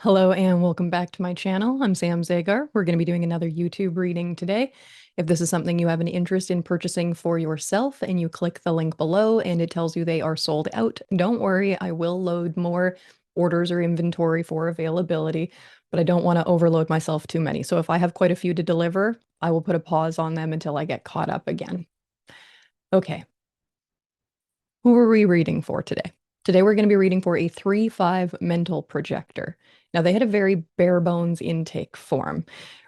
Hello and welcome back to my channel. I'm Sam Zagar. We're going to be doing another YouTube reading today. If this is something you have an interest in purchasing for yourself and you click the link below and it tells you they are sold out, don't worry, I will load more orders or inventory for availability, but I don't want to overload myself too many. So if I have quite a few to deliver, I will put a pause on them until I get caught up again. Okay, who are we reading for today? Today we're going to be reading for a 3-5 mental projector. Now they had a very bare bones intake form.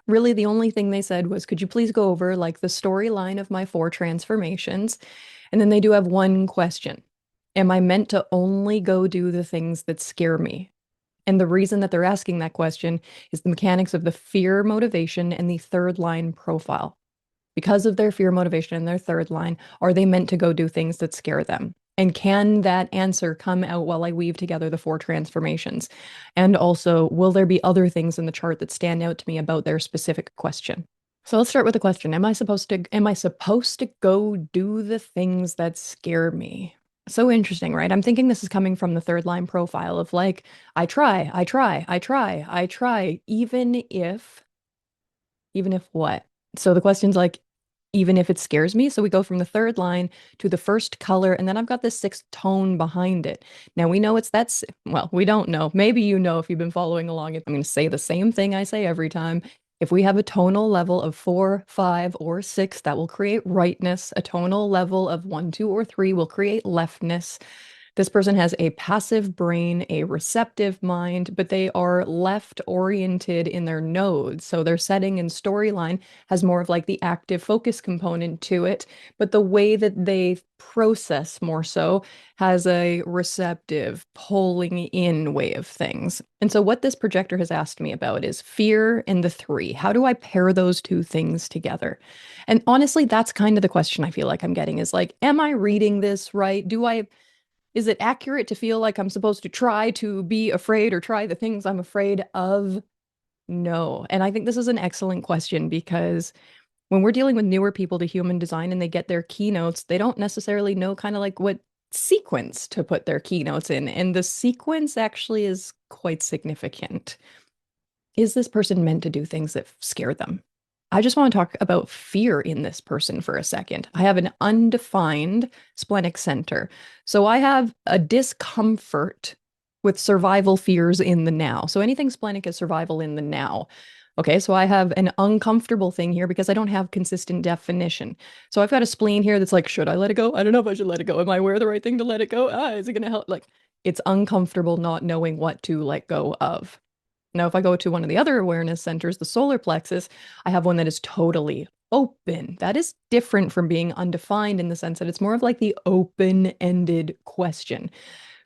Really, the only thing they said was, could you please go over like the storyline of my 4 transformations? And then they do have one question. Am I meant to only go do the things that scare me? And the reason that they're asking that question is the mechanics of the fear motivation and the third line profile. Because of their fear motivation and their third line, are they meant to go do things that scare them? And can that answer come out while I weave together the 4 transformations? And also, will there be other things in the chart that stand out to me about their specific question? So let's start with the question. Am I supposed to go do the things that scare me? So interesting, right? I'm thinking this is coming from the third line profile of like, I try, I try, I try, I try, even if what? So the question's like, even if it scares me. So we go from the third line to the first color, and then I've got this sixth tone behind it. Now we know well, we don't know. Maybe you know if you've been following along. I'm going to say the same thing I say every time. If we have a tonal level of 4, 5, or 6, that will create rightness. A tonal level of 1, 2, or 3 will create leftness. This person has a passive brain, a receptive mind, but they are left oriented in their nodes. So their setting and storyline has more of like the active focus component to it, but the way that they process more so has a receptive pulling in way of things. And so what this projector has asked me about is fear and the 3. How do I pair those two things together? And honestly, that's kind of the question I feel like I'm getting is like, am I reading this right? Is it accurate to feel like I'm supposed to try to be afraid or try the things I'm afraid of? No. And I think this is an excellent question because when we're dealing with newer people to human design and they get their keynotes, they don't necessarily know kind of like what sequence to put their keynotes in. And the sequence actually is quite significant. Is this person meant to do things that scare them? I just want to talk about fear in this person for a second. I have an undefined splenic center. So I have a discomfort with survival fears in the now. So anything splenic is survival in the now. Okay, so I have an uncomfortable thing here because I don't have consistent definition. So I've got a spleen here that's like, should I let it go? I don't know if I should let it go. Am I aware of the right thing to let it go? Is it going to help? Like, it's uncomfortable not knowing what to let go of. Now, if I go to one of the other awareness centers, the solar plexus, I have one that is totally open. That is different from being undefined in the sense that it's more of like the open-ended question.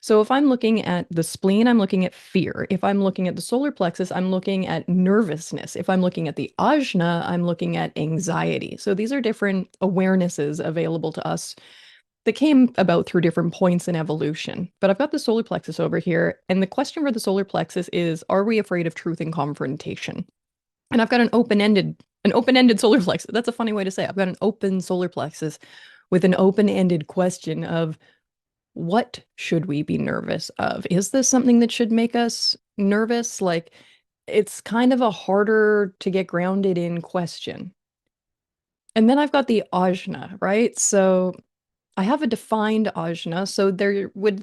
So if I'm looking at the spleen, I'm looking at fear. If I'm looking at the solar plexus, I'm looking at nervousness. If I'm looking at the ajna, I'm looking at anxiety. So these are different awarenesses available to us that came about through different points in evolution. But I've got the solar plexus over here, and the question for the solar plexus is, are we afraid of truth and confrontation? And I've got an open-ended solar plexus. That's a funny way to say it. I've got an open solar plexus with an open-ended question of what should we be nervous of? Is this something that should make us nervous? Like, it's kind of a harder to get grounded in question. And then I've got the ajna, right? So I have a defined ajna, so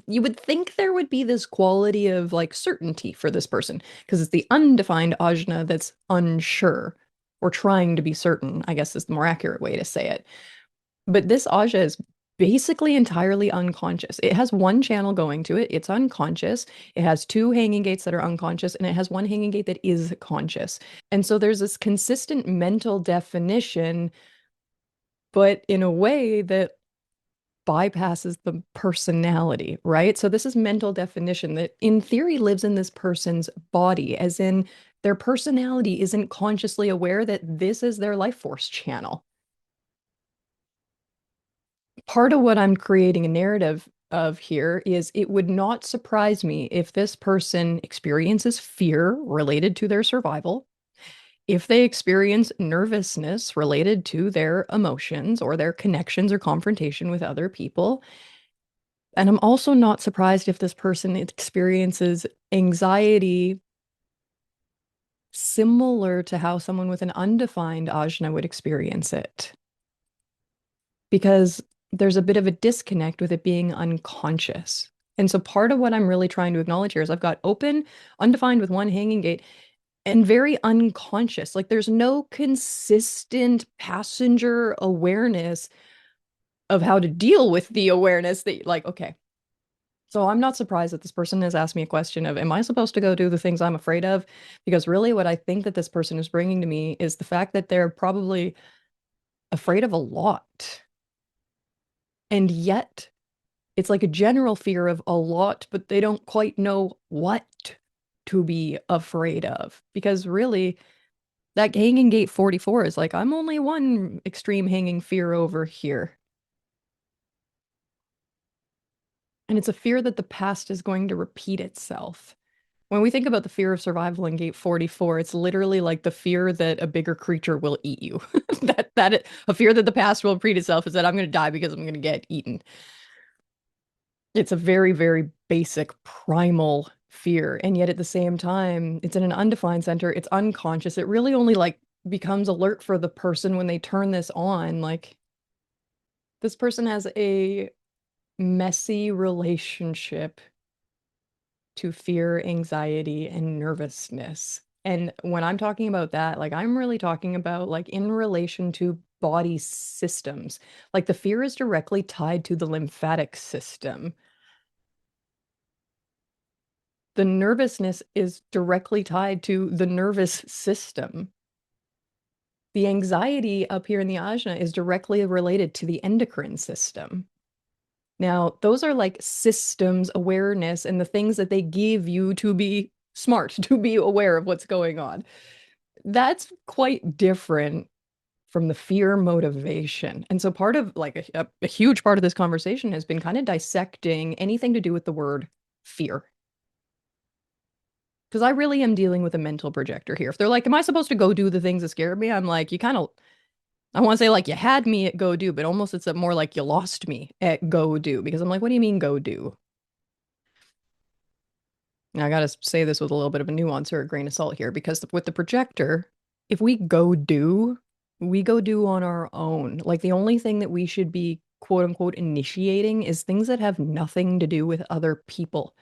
you would think there would be this quality of like certainty for this person because it's the undefined ajna that's unsure or trying to be certain, I guess is the more accurate way to say it. But this ajna is basically entirely unconscious. It has one channel going to it, it's unconscious. It has 2 hanging gates that are unconscious, and it has 1 hanging gate that is conscious. And so there's this consistent mental definition, but in a way that bypasses the personality, right? So this is mental definition that in theory lives in this person's body, as in their personality isn't consciously aware that this is their life force channel. Part of what I'm creating a narrative of here is it would not surprise me if this person experiences fear related to their survival, if they experience nervousness related to their emotions or their connections or confrontation with other people. And I'm also not surprised if this person experiences anxiety similar to how someone with an undefined ajna would experience it. Because there's a bit of a disconnect with it being unconscious. And so part of what I'm really trying to acknowledge here is I've got open, undefined with one hanging gate, and very unconscious. Like there's no consistent passenger awareness of how to deal with the awareness that, like, okay. So I'm not surprised that this person has asked me a question of, am I supposed to go do the things I'm afraid of? Because really, what I think that this person is bringing to me is the fact that they're probably afraid of a lot. And yet, it's like a general fear of a lot, but they don't quite know what to be afraid of. Because really, that hanging gate 44 is like, I'm only one extreme hanging fear over here. And it's a fear that the past is going to repeat itself. When we think about the fear of survival in gate 44, it's literally like the fear that a bigger creature will eat you. A fear that the past will repeat itself is that I'm going to die because I'm going to get eaten. It's a very, very basic primal fear. And yet at the same time, it's in an undefined center. It's unconscious. It really only like becomes alert for the person when they turn this on. Like this person has a messy relationship to fear, anxiety, and nervousness. And when I'm talking about that, like I'm really talking about like in relation to body systems. Like the fear is directly tied to the lymphatic system. The nervousness is directly tied to the nervous system. The anxiety up here in the ajna is directly related to the endocrine system. Now, those are like systems awareness and the things that they give you to be smart, to be aware of what's going on. That's quite different from the fear motivation. And so part of like a huge part of this conversation has been kind of dissecting anything to do with the word fear. Because I really am dealing with a mental projector here. If they're like, am I supposed to go do the things that scare me? I'm like, you kind of, I want to say like you had me at go do, but almost it's a more like you lost me at go do because I'm like, what do you mean go do? And I got to say this with a little bit of a nuance or a grain of salt here because with the projector, if we go do on our own. Like the only thing that we should be quote unquote initiating is things that have nothing to do with other people.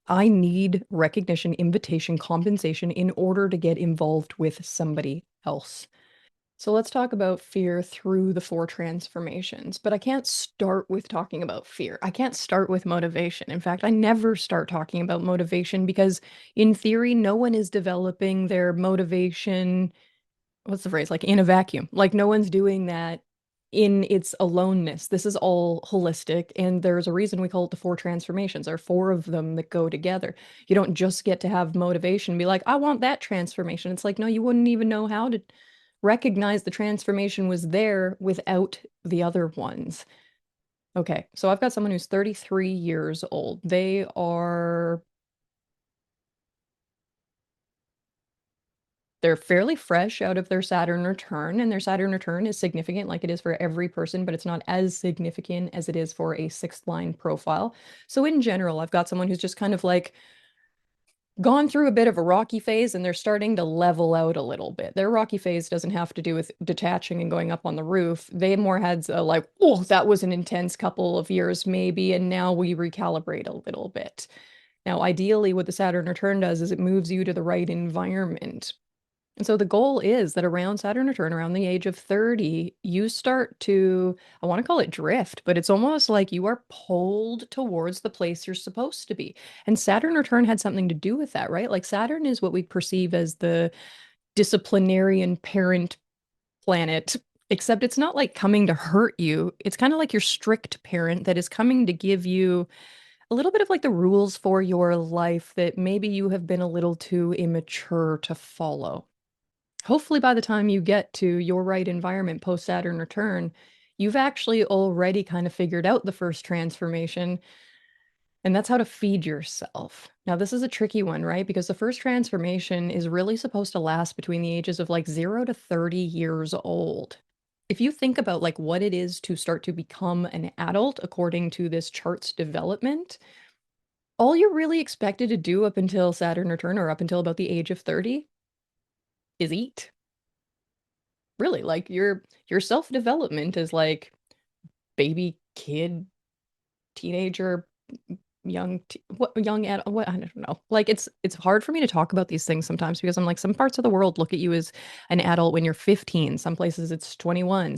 I need recognition, invitation, compensation in order to get involved with somebody else. So let's talk about fear through the four transformations. But I can't start with talking about fear. I can't start with motivation. In fact, I never start talking about motivation because, in theory, no one is developing their motivation. What's the phrase? Like in a vacuum. Like no one's doing that in its aloneness. This is all holistic, and there's a reason we call it the four transformations. There are four of them that go together. You don't just get to have motivation and be like, I want that transformation. It's like, no, you wouldn't even know how to recognize the transformation was there without the other ones. Okay, so I've got someone who's 33 years old. They're fairly fresh out of their Saturn return, and their Saturn return is significant like it is for every person, but it's not as significant as it is for a sixth line profile. So in general, I've got someone who's just kind of like gone through a bit of a rocky phase and they're starting to level out a little bit. Their rocky phase doesn't have to do with detaching and going up on the roof. They more had like, oh, that was an intense couple of years maybe, and now we recalibrate a little bit. Now, ideally, what the Saturn return does is it moves you to the right environment. And so the goal is that around Saturn return, around the age of 30, you start to, I want to call it drift, but it's almost like you are pulled towards the place you're supposed to be. And Saturn return had something to do with that, right? Like Saturn is what we perceive as the disciplinarian parent planet, except it's not like coming to hurt you. It's kind of like your strict parent that is coming to give you a little bit of like the rules for your life that maybe you have been a little too immature to follow. Hopefully, by the time you get to your right environment post Saturn return, you've actually already kind of figured out the first transformation, and that's how to feed yourself. Now, this is a tricky one, right? Because the first transformation is really supposed to last between the ages of like 0 to 30 years old. If you think about like what it is to start to become an adult according to this chart's development, all you're really expected to do up until Saturn return or up until about the age of 30 is eat. Really, like your self-development is like baby, kid, teenager, what young adult, what I don't know. Like it's hard for me to talk about these things sometimes because I'm like some parts of the world look at you as an adult when you're 15. Some places it's 21.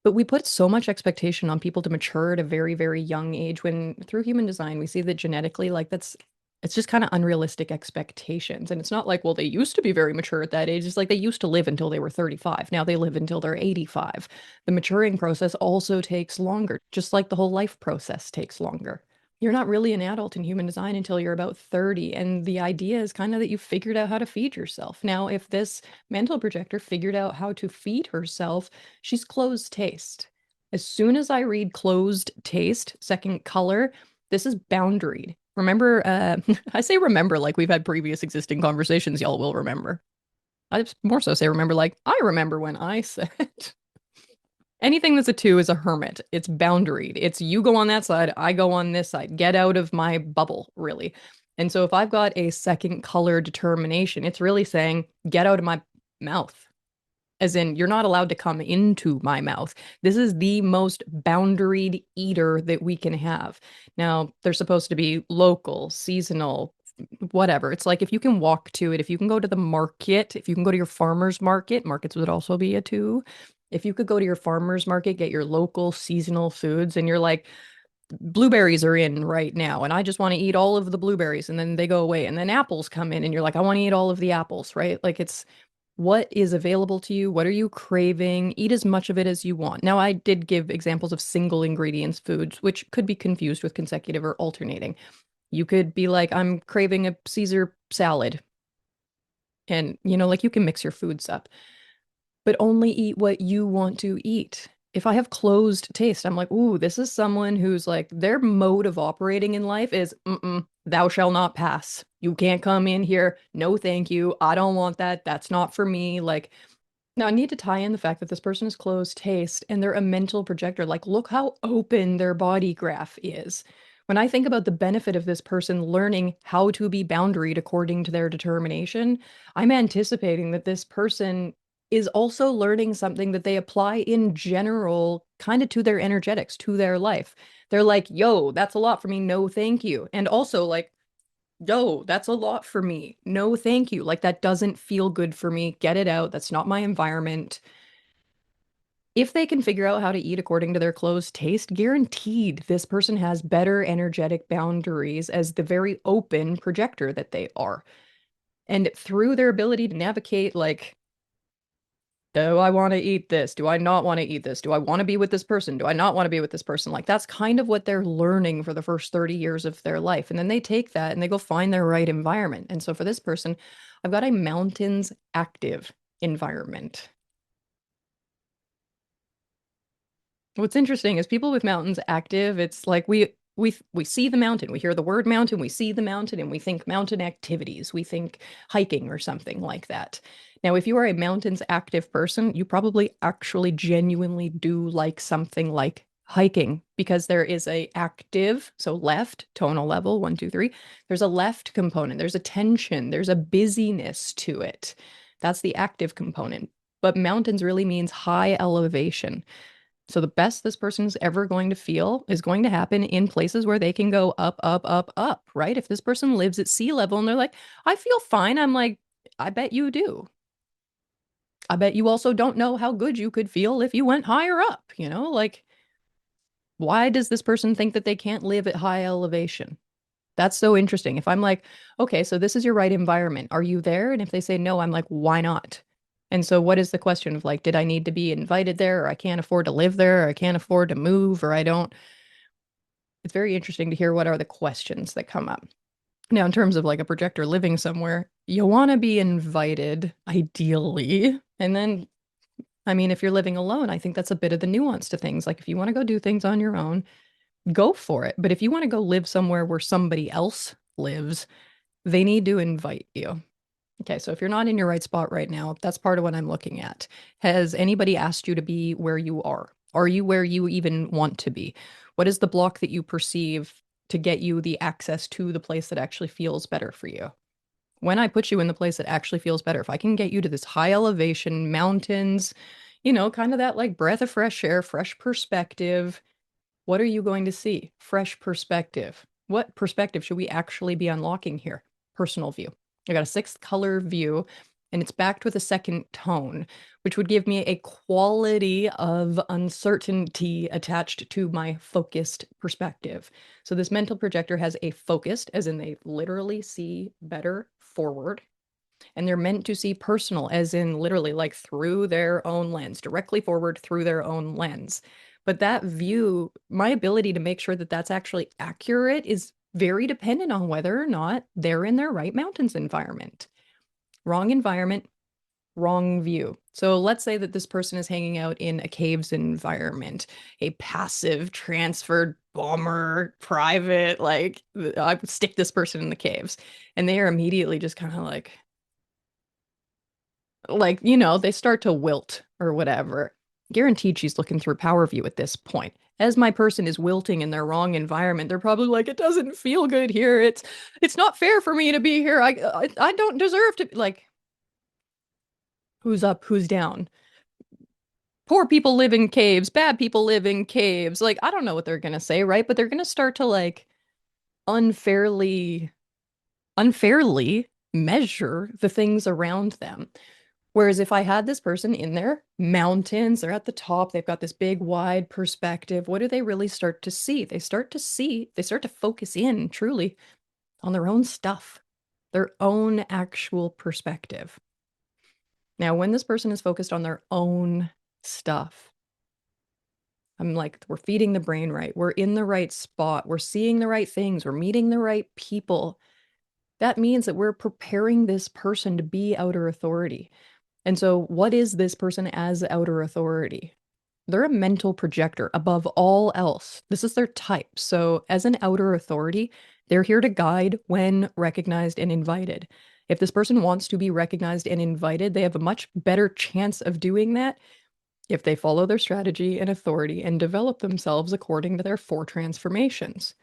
But we put so much expectation on people to mature at a very, very young age when through human design we see that genetically like that's it's just kind of unrealistic expectations. And it's not like, well, they used to be very mature at that age. It's like they used to live until they were 35. Now they live until they're 85. The maturing process also takes longer, just like the whole life process takes longer. You're not really an adult in human design until you're about 30. And the idea is kind of that you figured out how to feed yourself. Now, if this mental projector figured out how to feed herself, she's closed taste. As soon as I read closed taste, second color, this is boundaried. Remember, I say remember like we've had previous existing conversations, y'all will remember. I more so say remember like I remember when I said. Anything that's a two is a hermit. It's boundaried. It's you go on that side, I go on this side. Get out of my bubble, really. And so if I've got a second color determination, it's really saying, get out of my mouth. As in, you're not allowed to come into my mouth. This is the most boundaried eater that we can have. Now, they're supposed to be local, seasonal, whatever. It's like if you can walk to it, if you can go to the market, if you can go to your farmer's market, markets would also be a two. If you could go to your farmer's market, get your local seasonal foods, and you're like, blueberries are in right now, and I just want to eat all of the blueberries, and then they go away, and then apples come in, and you're like, I want to eat all of the apples, right? Like it's what is available to you? What are you craving? Eat as much of it as you want. Now, I did give examples of single ingredients foods, which could be confused with consecutive or alternating. You could be like, I'm craving a Caesar salad. And, like you can mix your foods up, but only eat what you want to eat. If I have closed taste, I'm like, ooh, this is someone who's like, their mode of operating in life is, thou shall not pass. You can't come in here. No, thank you. I don't want that. That's not for me. Like, now I need to tie in the fact that this person is closed taste and they're a mental projector. Like, look how open their body graph is. When I think about the benefit of this person learning how to be boundaried according to their determination, I'm anticipating that this person is also learning something that they apply in general, kind of to their energetics, to their life. They're like, yo, that's a lot for me. No, thank you. And also, like, yo, that's a lot for me. No, thank you. Like, that doesn't feel good for me. Get it out. That's not my environment. If they can figure out how to eat according to their closed taste, guaranteed this person has better energetic boundaries as the very open projector that they are. And through their ability to navigate, like, do I want to eat this? Do I not want to eat this? Do I want to be with this person? Do I not want to be with this person? Like, that's kind of what they're learning for the first 30 years of their life. And then they take that and they go find their right environment. And so for this person, I've got a mountains active environment. What's interesting is people with mountains active, it's like we see the mountain, we hear the word mountain, we see the mountain, and we think mountain activities. We think hiking or something like that. Now, if you are a mountains active person, you probably actually genuinely do like something like hiking because there is a active, so left, tonal level, one, two, three. There's a left component, there's a tension, there's a busyness to it. That's the active component. But mountains really means high elevation. So the best this person's ever going to feel is going to happen in places where they can go up, up, up, up, right? If this person lives at sea level and they're like, I feel fine, I'm like, I bet you do. I bet you also don't know how good you could feel if you went higher up, Like, why does this person think that they can't live at high elevation? That's so interesting. If I'm like, okay, so this is your right environment. Are you there? And if they say no, I'm like, why not? And so what is the question of like, did I need to be invited there, or I can't afford to live there, or I can't afford to move, or I don't? It's very interesting to hear what are the questions that come up. Now, in terms of like a projector living somewhere, you want to be invited, ideally. And then, I mean, if you're living alone, I think that's a bit of the nuance to things. Like if you want to go do things on your own, go for it. But if you want to go live somewhere where somebody else lives, they need to invite you. Okay, so if you're not in your right spot right now, that's part of what I'm looking at. Has anybody asked you to be where you are? Are you where you even want to be? What is the block that you perceive to get you the access to the place that actually feels better for you? when I put you in the place that actually feels better, if I can get you to this high elevation, mountains, kind of that like breath of fresh air, fresh perspective, what are you going to see? Fresh perspective. What perspective should we actually be unlocking here? Personal view. I got a sixth color view, and it's backed with a second tone, which would give me a quality of uncertainty attached to my focused perspective. So this mental projector has a focused, as in they literally see better forward, and they're meant to see personal, as in literally like through their own lens, directly forward through their own lens. But that view, my ability to make sure that that's actually accurate is very dependent on whether or not they're in their right mountains environment. Wrong environment, wrong view. So let's say that this person is hanging out in a caves environment, a passive, transferred, bomber, private, like I would stick this person in the caves. And they are immediately just kind of like, they start to wilt or whatever. Guaranteed she's looking through Power View at this point. As my person is wilting in their wrong environment, they're probably like, it doesn't feel good here. It's not fair for me to be here. I don't deserve to like who's up, who's down. Poor people live in caves, bad people live in caves. Like, I don't know what they're gonna say, right? But they're gonna start to like unfairly measure the things around them. Whereas if I had this person in their mountains, they're at the top, they've got this big, wide perspective, what do they really start to see? They start to focus in truly on their own stuff, their own actual perspective. Now, when this person is focused on their own stuff, I'm like, we're feeding the brain right. We're in the right spot. We're seeing the right things. We're meeting the right people. That means that we're preparing this person to be outer authority. And so, what is this person as outer authority? They're a mental projector above all else. This is their type. So, as an outer authority, they're here to guide when recognized and invited. If this person wants to be recognized and invited, they have a much better chance of doing that if they follow their strategy and authority and develop themselves according to their four transformations.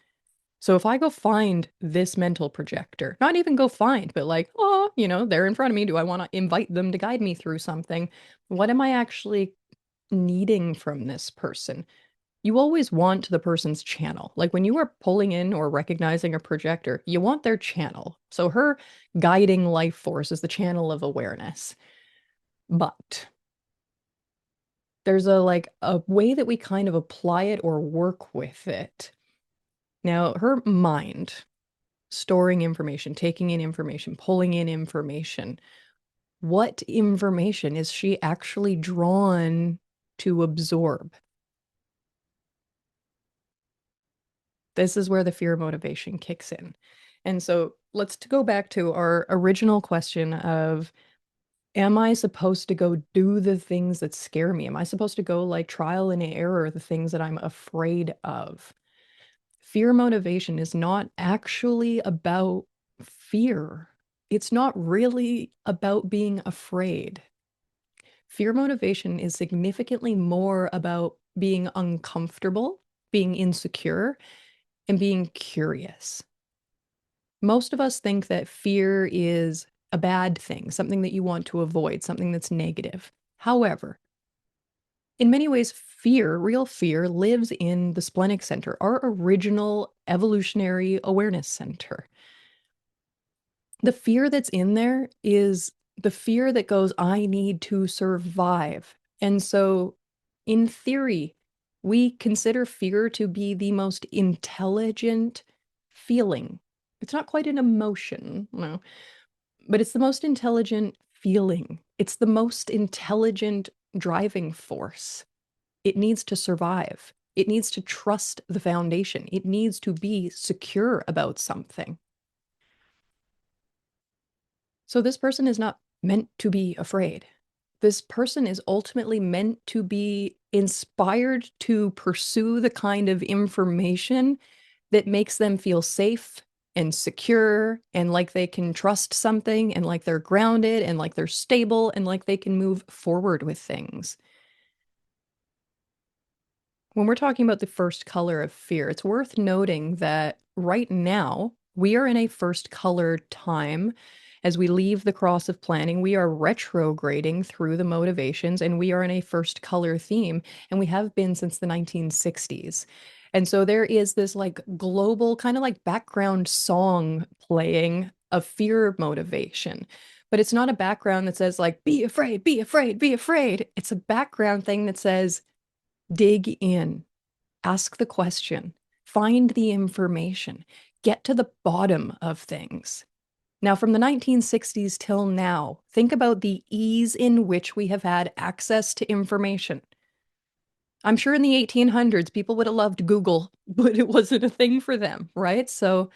So if I go find this mental projector, not even go find, but like, oh, they're in front of me. Do I want to invite them to guide me through something? What am I actually needing from this person? You always want the person's channel. Like when you are pulling in or recognizing a projector, you want their channel. So her guiding life force is the channel of awareness. But there's a way that we kind of apply it or work with it. Now, her mind, storing information, taking in information, pulling in information. What information is she actually drawn to absorb? This is where the fear motivation kicks in. And so let's go back to our original question of, am I supposed to go do the things that scare me? Am I supposed to go like trial and error the things that I'm afraid of? Fear motivation is not actually about fear. It's not really about being afraid. Fear motivation is significantly more about being uncomfortable, being insecure, and being curious. Most of us think that fear is a bad thing, something that you want to avoid, something that's negative. However, in many ways, fear, real fear, lives in the splenic center, our original evolutionary awareness center. The fear that's in there is the fear that goes, I need to survive. And so, in theory, we consider fear to be the most intelligent feeling. It's not quite an emotion, no, but it's the most intelligent feeling. It's the most intelligent driving force. It needs to survive. It needs to trust the foundation. It needs to be secure about something. So this person is not meant to be afraid. This person is ultimately meant to be inspired to pursue the kind of information that makes them feel safe and secure and like they can trust something and like they're grounded and like they're stable and like they can move forward with things. When we're talking about the first color of fear, it's worth noting that right now we are in a first color time. As we leave the cross of planning, we are retrograding through the motivations and we are in a first color theme, and we have been since the 1960s. And so there is this like global kind of like background song playing of fear motivation. But it's not a background that says like, be afraid, be afraid, be afraid. It's a background thing that says, dig in, ask the question, find the information, get to the bottom of things. Now, from the 1960s till now, think about the ease in which we have had access to information. I'm sure in the 1800s, people would have loved Google, but it wasn't a thing for them, right? So,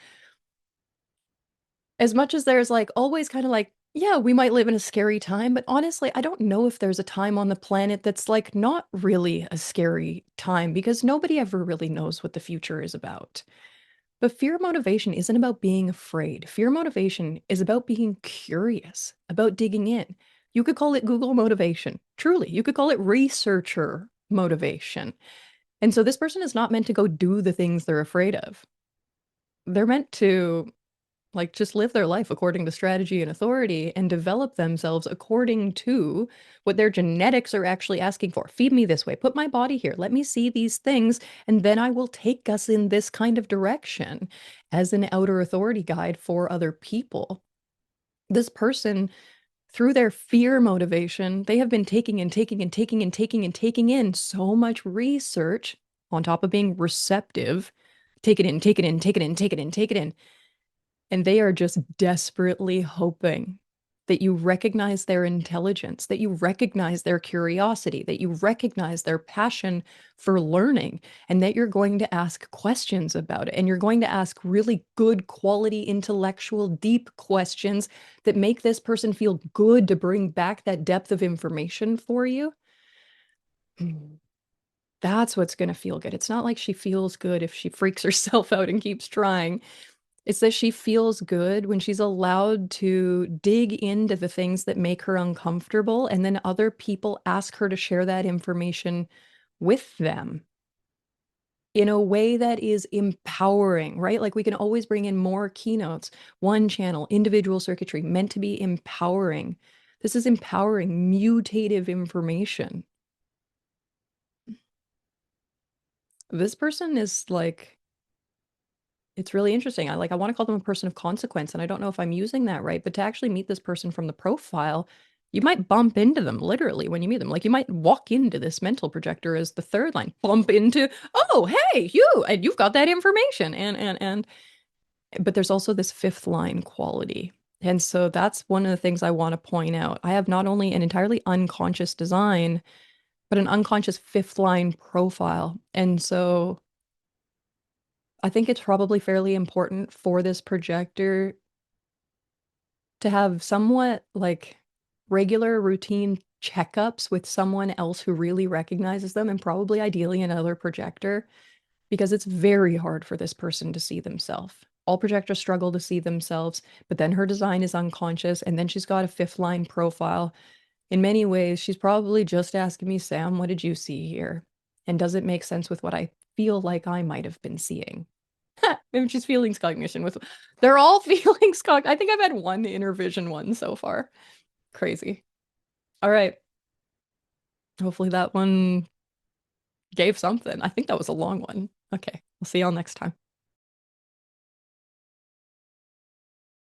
as much as there's like always kind of like, yeah, we might live in a scary time, but honestly, I don't know if there's a time on the planet that's like not really a scary time because nobody ever really knows what the future is about. But fear motivation isn't about being afraid. Fear motivation is about being curious, about digging in. You could call it Google motivation. Truly, you could call it researcher motivation. And so this person is not meant to go do the things they're afraid of. They're meant to like just live their life according to strategy and authority and develop themselves according to what their genetics are actually asking for. Feed me this way, put my body here, let me see these things, and then I will take us in this kind of direction as an outer authority guide for other people. This person, through their fear motivation, they have been taking and taking and taking and taking and taking in so much research on top of being receptive. Take it in, take it in, take it in, take it in, take it in. And they are just desperately hoping that you recognize their intelligence, that you recognize their curiosity, that you recognize their passion for learning, and that you're going to ask questions about it. And you're going to ask really good quality, intellectual, deep questions that make this person feel good to bring back that depth of information for you. That's what's going to feel good. It's not like she feels good if she freaks herself out and keeps trying. It's that she feels good when she's allowed to dig into the things that make her uncomfortable, and then other people ask her to share that information with them in a way that is empowering, right? Like we can always bring in more keynotes, one channel, individual circuitry, meant to be empowering. This is empowering, mutative information. This person is like, it's really interesting. I want to call them a person of consequence, and I don't know if I'm using that right, but to actually meet this person from the profile, you might bump into them literally when you meet them. Like you might walk into this mental projector as the third line, bump into, oh, hey, you, and you've got that information. But there's also this fifth line quality. And so that's one of the things I want to point out. I have not only an entirely unconscious design, but an unconscious fifth line profile. And so I think it's probably fairly important for this projector to have somewhat like regular routine checkups with someone else who really recognizes them, and probably ideally another projector, because it's very hard for this person to see themselves. All projectors struggle to see themselves, but then her design is unconscious, and then she's got a fifth line profile. In many ways, she's probably just asking me, Sam, what did you see here? And does it make sense with what I feel like I might have been seeing? Maybe she's feelings cognition with, they're all feelings cog. I think I've had one inner vision one so far. Crazy. All right. Hopefully that one gave something. I think that was a long one. Okay. I'll see y'all next time.